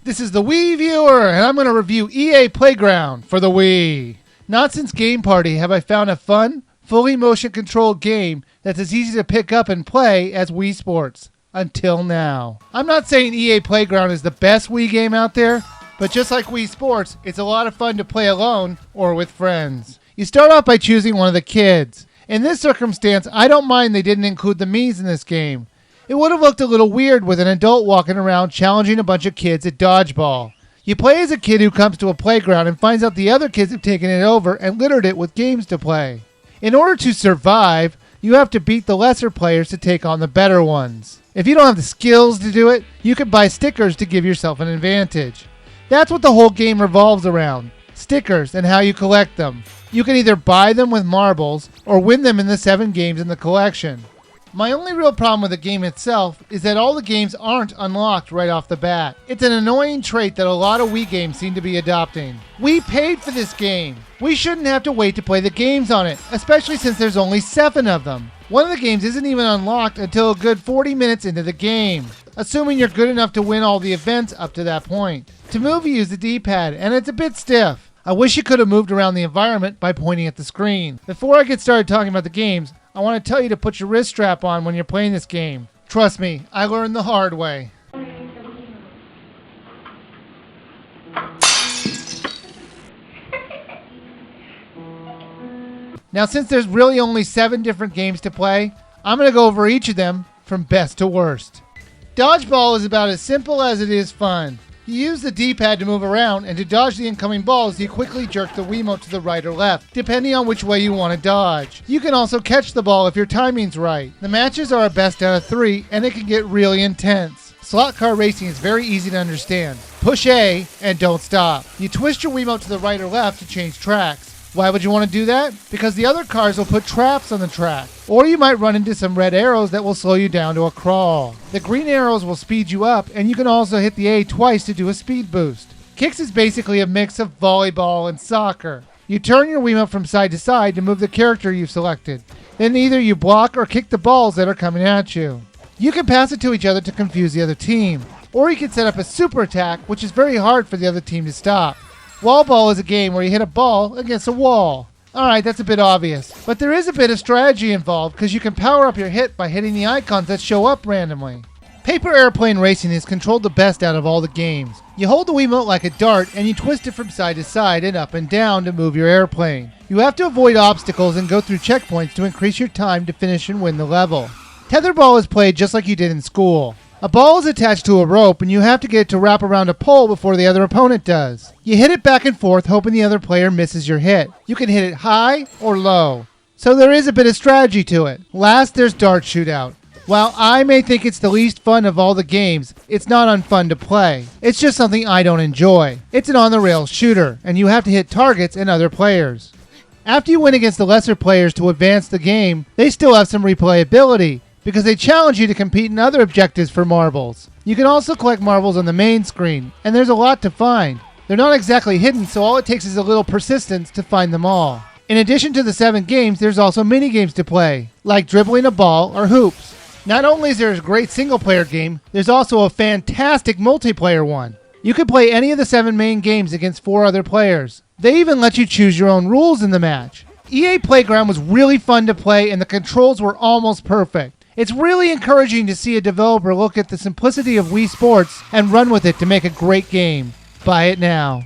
This is the Wiiviewer, and I'm going to review EA Playground for the Wii. Not since Game Party have I found a fun, fully motion-controlled game that's as easy to pick up and play as Wii Sports. Until now. I'm not saying EA Playground is the best Wii game out there, but just like Wii Sports, it's a lot of fun to play alone or with friends. You start off by choosing one of the kids. In this circumstance, I don't mind they didn't include the Miis in this game. It would have looked a little weird with an adult walking around challenging a bunch of kids at Dodgeball. You play as a kid who comes to a playground and finds out the other kids have taken it over and littered it with games to play. In order to survive, you have to beat the lesser players to take on the better ones. If you don't have the skills to do it, you can buy stickers to give yourself an advantage. That's what the whole game revolves around. Stickers and how you collect them. You can either buy them with marbles or win them in the 7 games in the collection. My only real problem with the game itself is that all the games aren't unlocked right off the bat. It's an annoying trait that a lot of Wii games seem to be adopting. We paid for this game. We shouldn't have to wait to play the games on it, especially since there's only 7 of them. One of the games isn't even unlocked until a good 40 minutes into the game, assuming you're good enough to win all the events up to that point. To move, you use the D-pad, and it's a bit stiff. I wish you could have moved around the environment by pointing at the screen. Before I get started talking about the games, I want to tell you to put your wrist strap on when you're playing this game. Trust me, I learned the hard way. Now, since there's really only 7 different games to play, I'm going to go over each of them from best to worst. Dodgeball is about as simple as it is fun. You use the D-pad to move around, and to dodge the incoming balls, you quickly jerk the Wiimote to the right or left, depending on which way you want to dodge. You can also catch the ball if your timing's right. The matches are a best out of 3, and it can get really intense. Slot car racing is very easy to understand. Push A, and don't stop. You twist your Wiimote to the right or left to change tracks. Why would you want to do that? Because the other cars will put traps on the track. Or you might run into some red arrows that will slow you down to a crawl. The green arrows will speed you up, and you can also hit the A twice to do a speed boost. Kicks is basically a mix of volleyball and soccer. You turn your Wiimote from side to side to move the character you've selected. Then either you block or kick the balls that are coming at you. You can pass it to each other to confuse the other team. Or you can set up a super attack, which is very hard for the other team to stop. Wall ball is a game where you hit a ball against a wall. Alright, that's a bit obvious. But there is a bit of strategy involved because you can power up your hit by hitting the icons that show up randomly. Paper airplane racing is controlled the best out of all the games. You hold the Wiimote like a dart and you twist it from side to side and up and down to move your airplane. You have to avoid obstacles and go through checkpoints to increase your time to finish and win the level. Tetherball is played just like you did in school. A ball is attached to a rope and you have to get it to wrap around a pole before the other opponent does. You hit it back and forth hoping the other player misses your hit. You can hit it high or low. So there is a bit of strategy to it. Last, there's Dart Shootout. While I may think it's the least fun of all the games, it's not unfun to play. It's just something I don't enjoy. It's an on-the-rails shooter, and you have to hit targets and other players. After you win against the lesser players to advance the game, they still have some replayability, because they challenge you to compete in other objectives for marbles. You can also collect marbles on the main screen, and there's a lot to find. They're not exactly hidden, so all it takes is a little persistence to find them all. In addition to the 7 games, there's also mini-games to play, like dribbling a ball or hoops. Not only is there a great single-player game, there's also a fantastic multiplayer one. You can play any of the 7 main games against 4 other players. They even let you choose your own rules in the match. EA Playground was really fun to play, and the controls were almost perfect. It's really encouraging to see a developer look at the simplicity of Wii Sports and run with it to make a great game. Buy it now.